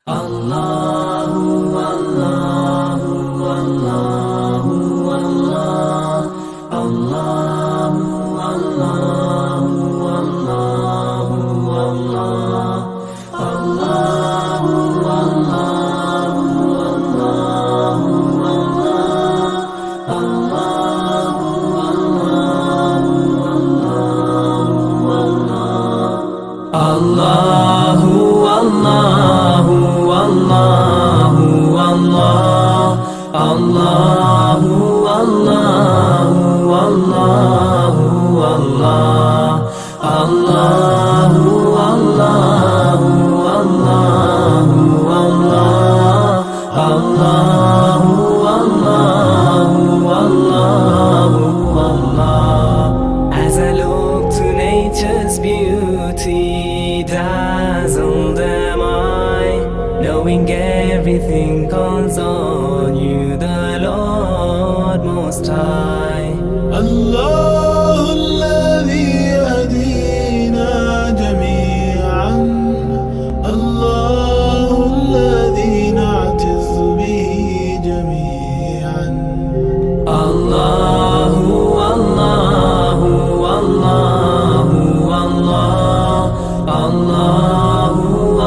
As I look to nature's beauty, dazzled am I, knowing everything calls on you, the Lord Most High. الله الذي يهدينا جميعا، الله الذي نعتز به جميعا. الله الله الله الله الله الله الله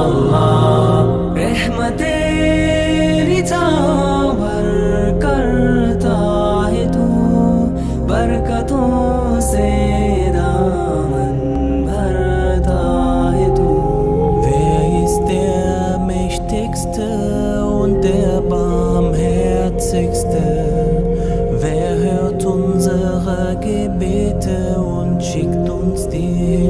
الله तेरी छावर करता है तू, बरकतों से दामन भरता है तू. Wer ist der Mächtigste und der Barmherzigste? Wer hört unsere Gebete und schickt uns die